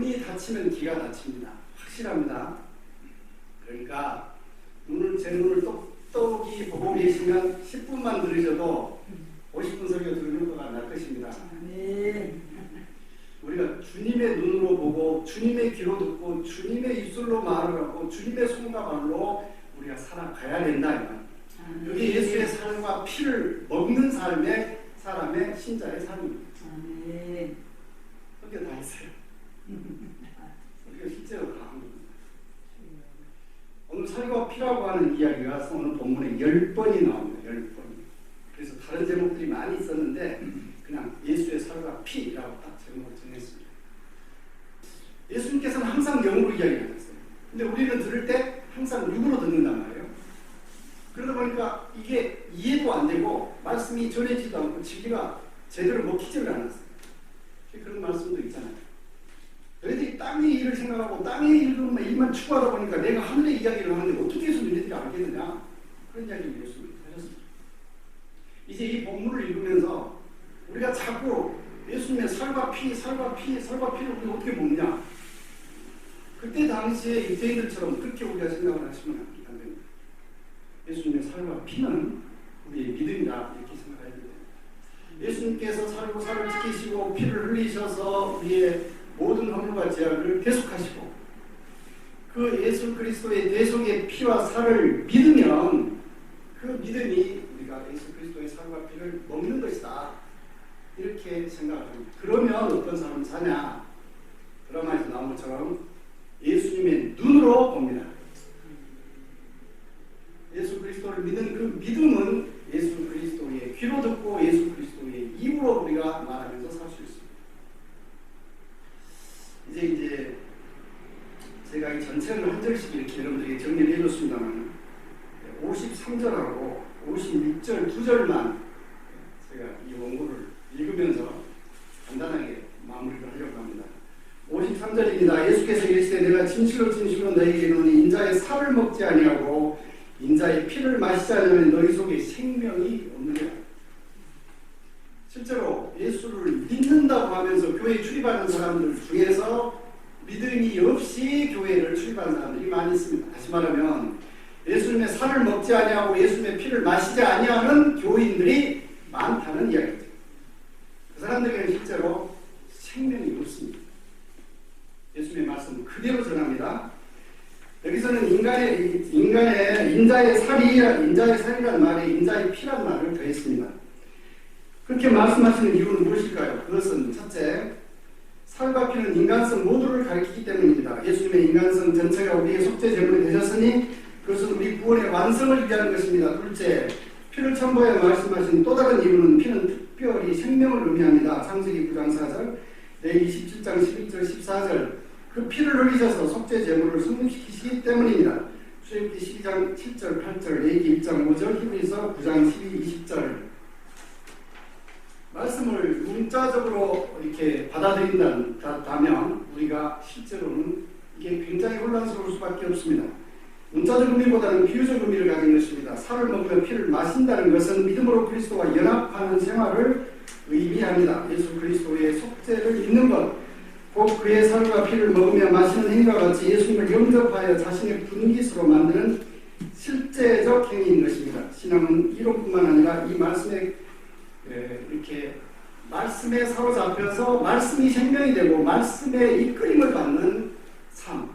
눈이 다치면 귀가 다칩니다. 확실합니다. 그러니까 제 눈을 똑똑히 보고 계시면 10분만 들으셔도 50분 설교 들으는 것과 날 것입니다. 네. 우리가 주님의 눈으로 보고 주님의 귀로 듣고 주님의 입술로 말을 하고 주님의 손과 발로 우리가 살아가야 된다. 그게 예수의 살과 피를 먹는 삶의 사람의 신자의 삶입니다. 그게 다 있어요. 우리가 실제로 다 한 겁니다. 오늘 살과 피라고 하는 이야기가 오늘 본문에 10번이 나옵니다. 10번. 그래서 다른 제목들이 많이 있었는데 그냥 예수의 살과 피라고 딱 제목을 정했습니다. 예수님께서는 항상 영으로 이야기하셨어요. 근데 우리는 들을 때 항상 육으로 듣는단 말이에요. 그러다 보니까 이게 이해도 안 되고 말씀이 전해지도 않고 진리가 제대로 먹히지를 않았어요. 그런 말씀도 있잖아요. 너희들이 땅의 일을 생각하고 땅의 일만 추구하다 보니까 내가 하늘의 이야기를 하는데 어떻게 해서 너희들이 알겠느냐, 그런 이야기를 예수님이 하셨습니다. 이제 이 본문을 읽으면서 우리가 자꾸 예수님의 살과 피를 우리가 어떻게 먹냐, 그때 당시에 유대인들처럼 그렇게 우리가 생각을 하시면 안 됩니다. 예수님의 살과 피는 우리의 믿음이다, 이렇게 생각해야 됩니다. 예수님께서 살고 살을 지키시고 피를 흘리셔서 우리의 모든 허물과 죄악을 대속하시고 그 예수 그리스도의 대속의 피와 살을 믿으면 그 믿음이 우리가 예수 그리스도의 살과 피를 먹는 것이다, 이렇게 생각을 합니다. 그러면 어떤 사람은 사냐? 드라마에서 나온 것처럼 예수님의 눈으로 봅니다. 예수 그리스도를 믿는 그 믿음은 예수 그리스도의 귀로 듣고 예수 그리스도의 입으로 우리가 말하면서 살 수 있습니다. 이제 제가 이 전체를 한 절씩 이렇게 여러분들에게 정리를 해줬습니다만 53절하고 56절 두 절만 제가 이 원고를 읽으면서 간단하게 마무리를 하려고 합니다. 53절입니다. 예수께서 이르시되 내가 진실로 너희에게 이르노니 인자의 살을 먹지 아니하고 인자의 피를 마시지 않으면 너희 속에 생명이 없느니라. 실제로 예수를 믿는다고 하면서 교회에 출입하는 사람들 중에서 믿음이 없이 교회를 출입하는 사람들이 많이 있습니다. 다시 말하면 예수님의 살을 먹지 아니하고 예수님의 피를 마시지 아니하는 교인들이 많다는 이야기죠. 그 사람들에게는 실제로 생명이 없습니다. 예수님의 말씀을 그대로 전합니다. 여기서는 인자의 살이라는 말에 인자의 피란 말을 더했습니다. 그렇게 말씀하시는 이유는 무엇일까요? 그것은 첫째, 살과 피는 인간성 모두를 가리키기 때문입니다. 예수님의 인간성 전체가 우리의 속죄 제물이 되셨으니 그것은 우리 구원의 완성을 위한 것입니다. 둘째, 피를 첨부하여 말씀하신 또 다른 이유는 피는 특별히 생명을 의미합니다. 창세기 9장 4절, 레위기 17장 11절 14절, 그 피를 흘리셔서 속죄 제물을 성립시키시기 때문입니다. 출애굽기 12장 7절 8절, 레위기 1장 5절, 히브리서 9장 12, 20절. 말씀을 문자적으로 이렇게 받아들인다면 우리가 실제로는 이게 굉장히 혼란스러울 수밖에 없습니다. 문자적 의미보다는 비유적 의미를 가진 것입니다. 살을 먹으며 피를 마신다는 것은 믿음으로 그리스도와 연합하는 생활을 의미합니다. 예수 그리스도의 속죄를 믿는 것, 곧 그의 살과 피를 먹으며 마시는 행위와 같이 예수님을 영접하여 자신의 분깃으로 만드는 실제적 행위인 것입니다. 신앙은 이론뿐만 아니라 이 말씀에 이렇게 말씀에 사로잡혀서 말씀이 생명이 되고 말씀의 이끌림을 받는 삶,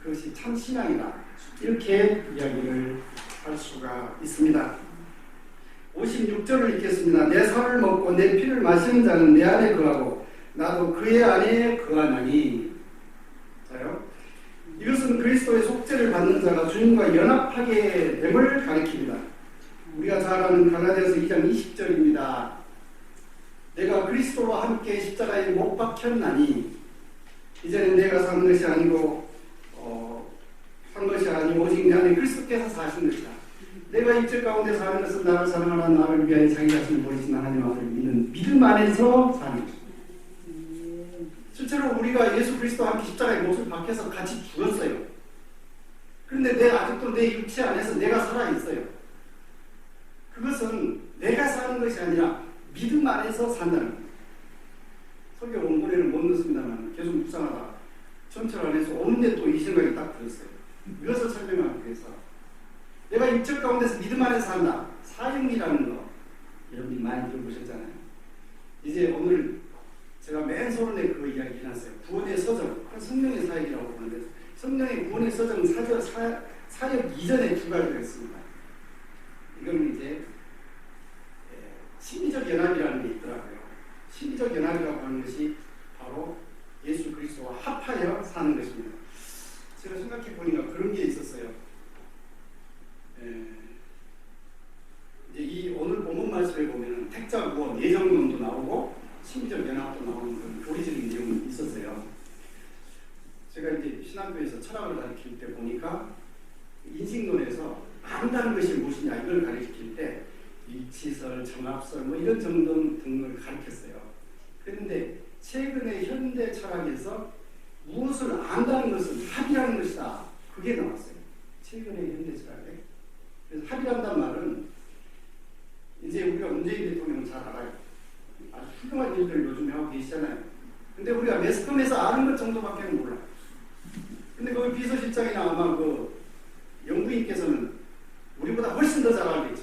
그것이 참 신앙이다, 이렇게 이야기를 할 수가 있습니다. 56절을 읽겠습니다. 내 살을 먹고 내 피를 마시는 자는 내 안에 거하고 나도 그의 안에 거하나니. 자요, 이것은 그리스도의 속죄를 받는 자가 주님과 연합하게 됨을 가리킵니다. 우리가 잘 아는 갈라디아서 2장 20절입니다. 내가 그리스도와 함께 십자가에 못 박혔나니 이제는 내가 사는 것이 아니고 오직 내 안에 그리스도께서 사신 것이다. 내가 육체 가운데 사는 것은 나를 사랑하는 나를 위하여 자기 자신을 버리신 하나님 아들을 믿는 믿음 안에서 사는 것이다. 실제로 우리가 예수 그리스도와 함께 십자가에 못을 박혀서 같이 죽었어요. 그런데 아직도 내 육체 안에서 내가 살아있어요. 그것은 내가 사는 것이 아니라 믿음 안에서 산다는 거예요. 설교 원고에는 못 넣습니다만 계속 묵상하다 전철 안에서 오는데 또 이 생각이 딱 들었어요. 이것을 설명하기 위해서 내가 육적 가운데서 믿음 안에서 산다. 사형이라는 거 여러분이 많이 들어보셨잖아요. 이제 오늘 제가 맨 서론에 그 이야기 해놨어요. 구원의 서정, 성령의 사역이라고 보는데 성령의 구원의 서정 사역 이전에 두 가지가 있습니다. 이건 이제 심리적 연합이라는 게 있더라고요. 심리적 연합이라고 하는 것이 바로 예수 그리스도와 합하여 사는 것입니다. 제가 생각해 보니까 그런 게 있었어요. 이제 이 오늘 본문 말씀에 보면은 택자 구원, 예정론도 나오고 심리적 연합도 나오는 그런 교리적인 내용이 있었어요. 제가 이제 신학교에서 철학을 가르칠 때 보니까 인식론에서 안다는 것이 무엇이냐 이걸 가르칠 때 일치설, 정합설 뭐 이런 정도 등을 가르쳤어요. 그런데 최근에 현대 철학에서 무엇을 안다는 것은 합의라는 것이다. 그게 나왔어요. 최근에 현대 철학에. 그래서 합의한다는 말은 이제 우리가 문재인 대통령은 잘 알아요. 아주 훌륭한 일들 요즘에 하고 계시잖아요. 근데 우리가 매스컴에서 아는 것 정도밖에 몰라. 근데 거기 비서실장이나 아마 그 영부인께서는 우리보다 훨씬 더 잘 알겠죠.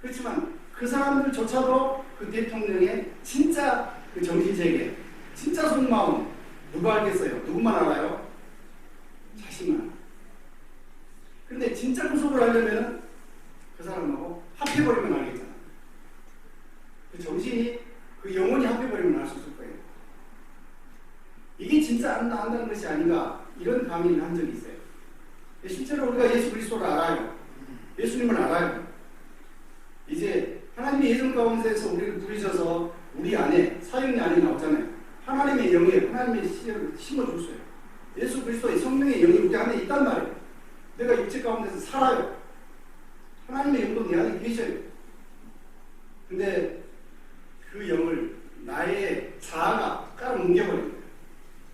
그렇지만 그 사람들조차도 그 대통령의 진짜 그 정신세계, 진짜 속마음 누가 알겠어요? 누구만 알아요? 자신만. 그런데 진짜 구속을 하려면 그 사람하고 합해버리면 알겠잖아. 그 정신이, 그 영혼이 합해버리면 알 수 있을 거예요. 이게 진짜 안다는 것이 아닌가 이런 강의를 한 적이 있어요. 실제로 우리가 예수 그리스도를 알아요. 예수님을 알아요. 이제 하나님의 예정 가운데서 우리를 부르셔서 우리 안에 사형리 안에 나오잖아요. 하나님의 영에 하나님의 씨를 심어줬어요. 예수 그리스도의 성령의 영이 우리 안에 있단 말이에요. 내가 육체 가운데서 살아요. 하나님의 영도 내 안에 계셔요. 근데 그 영을 나의 자아가 깔아뭉개버린 거예요.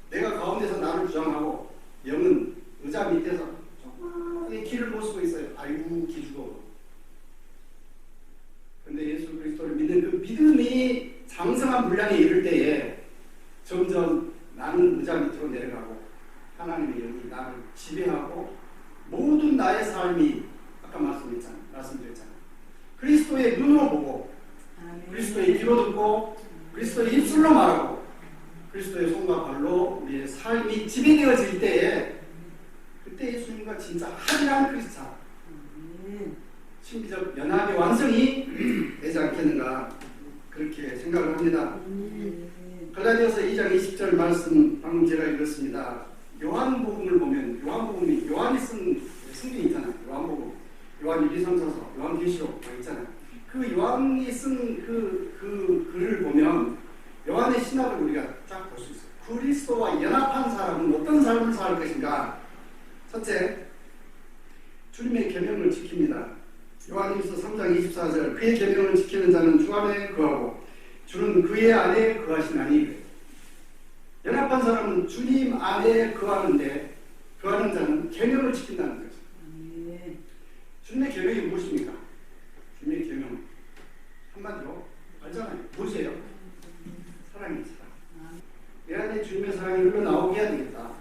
내가 가운데서 나를 주장하고 영은 의자 밑에서 조그맣게 길을 보수고 있어요. 아이고 기죽어. 근데 예수 그리스도를 믿는 그 믿음이 장성한 분량에 이를 때에 점점 나는 의자 밑으로 내려가고 하나님의 영이 나를 지배하고 모든 나의 삶이 아까 말씀드렸잖아요. 그리스도의 눈으로 보고 그리스도의 귀로 듣고 그리스도의 입술로 말하고 그리스도의 손과 발로 우리의 삶이 지배되어질 때에 그때 예수님과 진짜 합일한 크리스찬 신비적 연합의 완성이 되지 않겠는가 그렇게 생각을 합니다. 갈라디아서 2장 20절 말씀 방금 제가 읽었습니다. 요한복음을 보면 요한복음이 요한이 쓴 성경이 있잖아요. 요한복음, 요한 1, 2, 3, 4, 4, 요한계시록 있잖아요. 그 요한이 쓴 그 글을 보면 요한의 신학을 우리가 쫙 볼 수 있어요. 그리스도와 연합한 사람은 어떤 삶을 살 것인가? 첫째, 주님의 계명을 지킵니다. 요한일서 3장 24절 그의 계명을 지키는 자는 주 안에 거하고 주는 그의 안에 거하시나니. 연합한 사람은 주님 안에 거하는데 거하는 자는 계명을 지킨다는 거죠. 주님의 계명이 무엇입니까? 주님의 계명 한마디로 알잖아요. 무엇이에요? 사랑입니다. 내 안에 주님의 사랑이 흘러나오게 해야 되겠다.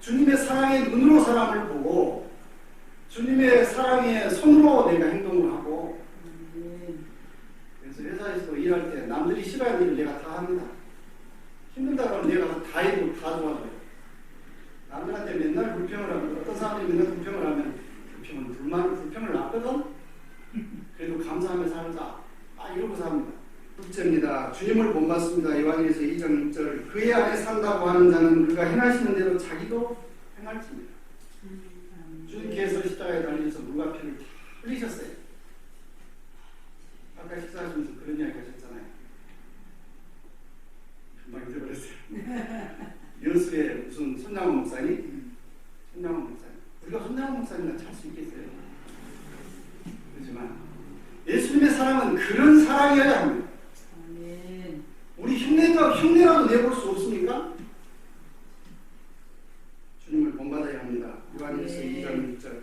주님의 사랑의 눈으로 사람을 보고 주님의 사랑의 손으로 내가 행동을 하고 그래서 회사에서 일할 때 남들이 싫어하는 일을 내가 다 합니다. 힘들다 그러면 내가 다 해도 다 도와줘요. 남들한테 맨날 불평을 하면 어떤 사람들이 맨날 불평을 하면 불평을 놨거든? 그래도 감사하며 살자. 이러고 삽니다. 둘째입니다. 주님을 본받습니다. 요한일서 2장 6절 그의 안에 산다고 하는 자는 그가 행하시는 대로 자기도 행할지입니다. 주님께서 십자가에 달리셔서 물과 피를 다 흘리셨어요. 아까 식사하시면서 그런 이야기 하셨잖아요. 금방 잊어버렸어요. 여수의 무슨 손양원 목사님? 손양원 목사님. 우리가 손양원 목사님이나 찰 수 있겠어요? 그렇지만 예수님의 사랑은 그런 사랑이어야 합니다. 우리 흉내라도 내볼 수 없습니까? 주님을 본받아야 합니다. 요한일서 2장 6절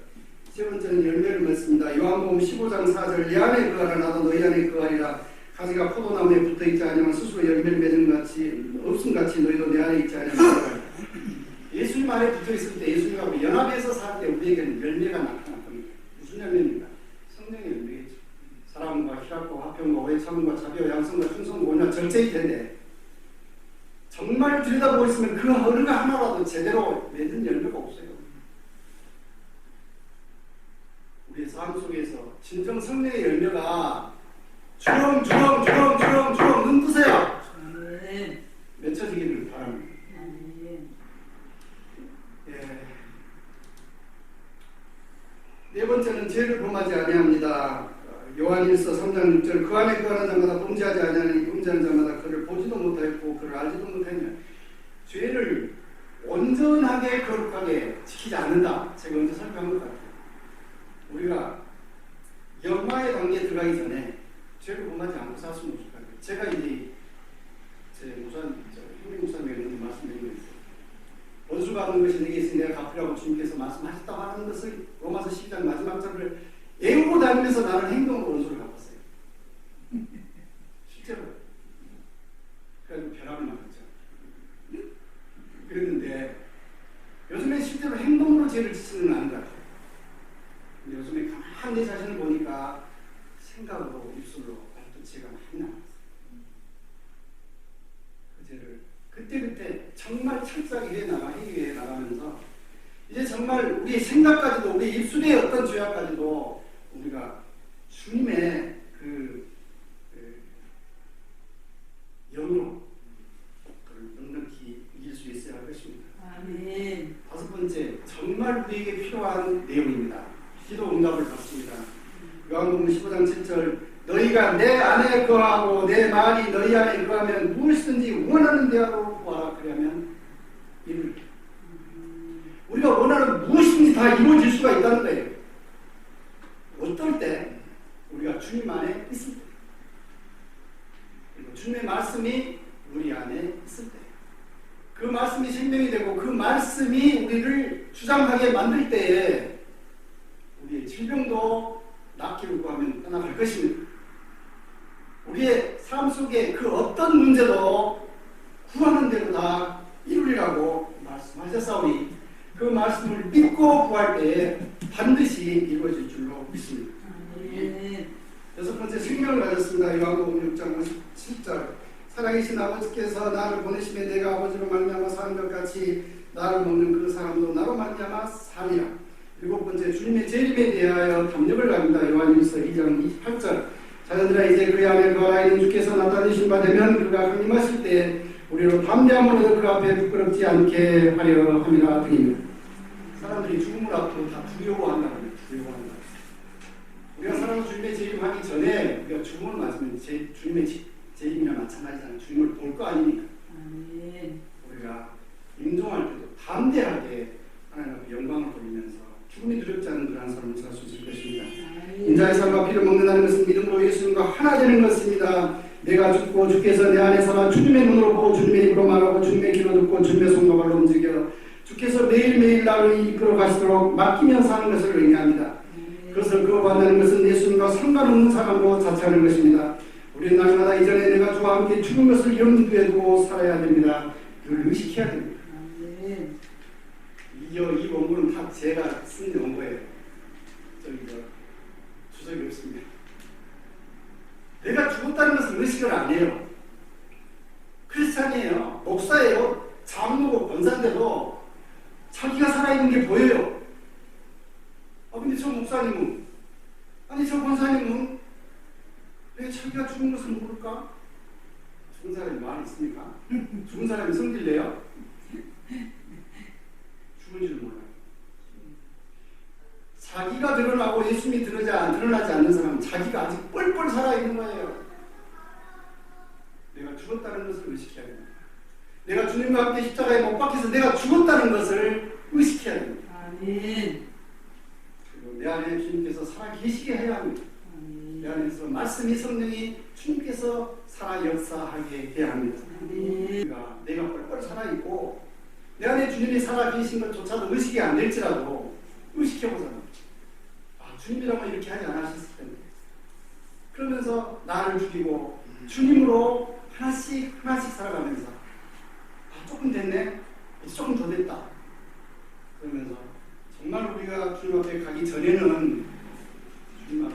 세 번째는 열매를 맺습니다. 요한복음 15장 4절 내 안에 거하라 나도 너희 안에 거하리라 가지가 포도나무에 붙어있지 않으면 스스로 열매를 맺은 같이 없음 같이 너희도 내 안에 있지 않으면 예수님 안에 붙어있을 때 예수님하고 연합해서 살 때 우리에게는 열매가 나타날 겁니다. 무슨 열매입니까? 성령의 열매겠죠. 사랑과 희락과 화평과 오해 참음과 자비와 양성과 충성과 온유와 절제일 텐데 정말 들여다보고 있으면 그 어느 하나라도 제대로 맺은 열매가 없어요. 우리의 삶 속에서 진정 성령의 열매가 주렁주렁 눈뜨세요. 맺혀지기를 바랍니다. 예. 네 번째는 죄를 범하지 아니합니다. 요한일서 3장 6절 그 안에 거하는 자마다 범죄하지 아니하니 범죄하는 자마다 그를 보지도 못하였고 그를 알지도 못하였냐. 죄를 온전하게 거룩하게 지키지 않는다. 제가 언제 설명한 것 같아요. 우리가 영화의 단계에 들어가기 전에 죄를 범하지 않고 살수는 없을 것 같아요. 제가 이제 제 현민 목사님에게 말씀드린 거 있어요. 원수 받는 것이 내게 있으니 내가 갚으라고 주님께서 말씀하셨다고 하는 것을 로마서 12장 마지막 절을 외우고 다니면서 나는 행동으로 원수를 갚았어요. 실제로. 그래가지고 변함을 만났죠. 그랬는데 요즘에 실제로 행동으로 죄를 짓지는 않은 것 같아요. 근데 요즘에 가만히 내 자신을 보니까 생각으로 입술로 또 죄가 많이 나왔어요. 그 죄를 그때 정말 철저하게 해외에 나가면서 이제 정말 우리의 생각까지도 우리 입술의 어떤 죄악까지도 우리가 주님의 그 영으로 넉넉히 이길 수 있어야 할 것입니다. 아멘. 다섯 번째, 정말 우리에게 필요한 내용입니다. 기도 응답을 받습니다. 요한복음 15장 7절 너희가 내 안에 거하고 내 말이 너희 안에 거하면 무엇이든지 원하는 대로 구하라. 그러면 이룰. 우리가 원하는 무엇이든지 다 이루어질 수가 있다는 거예요. 어떨 때? 우리가 주님 안에 있을 때. 그리고 주님의 말씀이 우리 안에 있을 때. 그 말씀이 생명이 되고 그 말씀이 우리를 주장하게 만들 때에 우리의 질병도 낫기를 구하면 떠나갈 것입니다. 우리의 삶 속에 그 어떤 문제도 구하는 대로 다 이루리라고 말씀하셨사오니 그 말씀을 믿고 구할 때에 반드시 이루어질 줄로 믿습니다. 여섯 번째, 생명을 가졌습니다. 요한복음 6장 57절 살아계신 아버지께서 나를 보내심에 내가 아버지로 말미암아 사는 것 같이 나를 먹는 그 사람도 나로 말미암아 사니라. 일곱 번째, 주님의 재림에 대하여 담력을 갑니다. 요한일서 2장 28절 자녀들아 이제 그 안에 거하라. 이는 주께서 나타내신 바 되면 그가 강림하실 때 우리로 담대함으로 그 앞에 부끄럽지 않게 하려 함이라 등입니다. 사람들이 죽음을 앞두고 다 두려워한다는 두려워한다. 우리가 사람 주님의 재림하기 전에 우리가 죽음을 맞으면 주님의 재림이랑 마찬가지잖아요. 주님을 볼 거 아닙니까? 우리가 임종할 때도 담대하게 하나님 앞에 영광을 돌리면서 죽음이 두렵지 않은 그런 삶을 살 수 있을 것입니다. 인자의 삶과 피를 먹는다는 것은 믿음으로 예수님과 하나 되는 것입니다. 내가 죽고 주께서 내 안에 살아 주님의 눈으로 보고 주님의 입으로 말하고 주님의 귀로 듣고 주님의 손과 발로 움직여 주께서 매일매일 나를 이끌어 가시도록 맡기며 사는 것을 의미합니다. 그것을 그어간다는 것은 예수님과 상관없는 사람으로 자처하는 것입니다. 우리는 날마다 이전에 내가 주와 함께 죽은 것을 염두에 두고 살아야 됩니다. 그걸 의식해야 됩니다. 이 원고는 다 제가 쓴 원고예요. 주석이 없습니다. 내가 죽었다는 것을 의식을 안 해요. 크리스찬이에요. 목사예요. 장로고 권사인데도 자기가 살아있는 게 보여요. 근데 저 목사님은, 아니 저 권사님은 왜 자기가 죽은 것을 모를까? 죽은 사람이 많이 있습니까? 죽은 사람이 성질내요? 죽은 줄 몰라요. 자기가 드러나고 예수님이 드러나지 않는 사람은 자기가 아직 뻘뻘 살아있는 거예요. 내가 죽었다는 것을 의식해야 됩니다. 내가 주님과 함께 십자가에 못 박혀서 내가 죽었다는 것을 의식해야 됩니다. 아멘. 그리고 내 안에 주님께서 살아계시게 해야 합니다. 내 안에서 말씀이 성령이 주님께서 살아 역사하게 해야 합니다. 내가 뻘뻘 살아있고 내 안에 주님이 살아계신 것조차도 의식이 안 될지라도 의식해보자. 주님이라고 이렇게 하지 않으셨을 텐데. 그러면서 나를 죽이고 주님으로 하나씩 하나씩 살아가면서 조금 됐네, 이제 조금 더 됐다 그러면서 정말 우리가 주님 앞에 가기 전에는 주님 앞에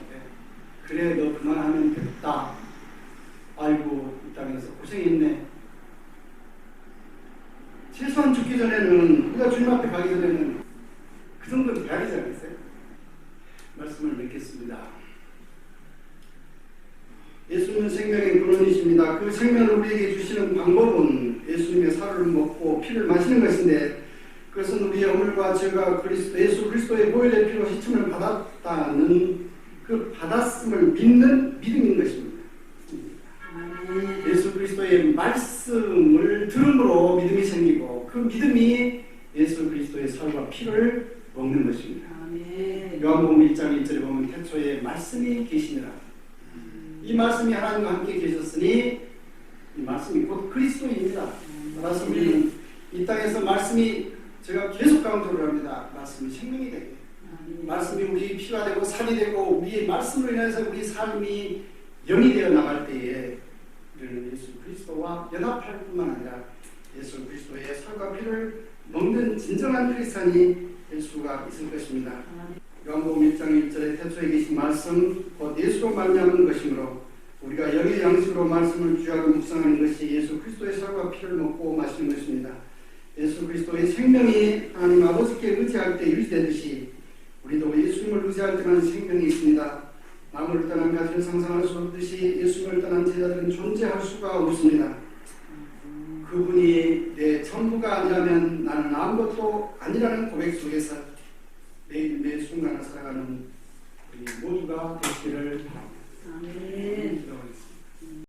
그래 너 그만하면 됐다, 아이고 이 땅에서 고생했네, 최소한 죽기 전에는 우리가 주님 앞에 가기 전에는 그 정도는 돼야 되지 않겠어요? 말씀을 맺겠습니다. 예수님은 생명의 근원이십니다. 그 생명을 우리에게 주시는 방법은 예수님의 살을 먹고 피를 마시는 것인데, 그것은 우리의 허물과 죄가 예수 그리스도의 보혈의 피로 시침을 받았다는 그 받았음을 믿는 믿음인 것입니다. 예수 그리스도의 말씀을 들음으로 믿음이 생기고, 그 믿음이 예수 그리스도의 살과 피를 먹는 것입니다. 요한복음 1장 1절에 보면 태초에 말씀이 계시니라. 이 말씀이 하나님과 함께 계셨으니 이 말씀이 곧 그리스도입니다. 따라서 우리는 이 땅에서 말씀이, 제가 계속 강조를 합니다. 말씀이 생명이 되게, 말씀이 우리 피가 되고 살이 되고, 우리의 말씀을 인해서 우리 삶이 영이 되어 나갈 때에 우리는 예수 그리스도와 연합할 뿐만 아니라 예수 그리스도의 살과 피를 먹는 진정한 크리스찬이 될 수가 있을 것입니다. 요한복음 1장 1절에 태초에 계신 말씀 곧 예수로 말미암은 것이므로 우리가 영의 양식으로 말씀을 귀하게 묵상하는 것이 예수 그리스도의 살과 피를 먹고 마시는 것입니다. 예수 그리스도의 생명이 하나님 아버지께 의지할 때 유지되듯이 우리도 예수님을 의지할 때만 생명이 있습니다. 남을 떠난 가치를 상상할 수 없듯이 예수님을 떠난 제자들은 존재할 수가 없습니다. 그분이 내 전부가 아니라면 나는 아무것도 아니라는 고백 속에서 매일 매 순간을 살아가는 우리 모두가 되시기를 바랍니다.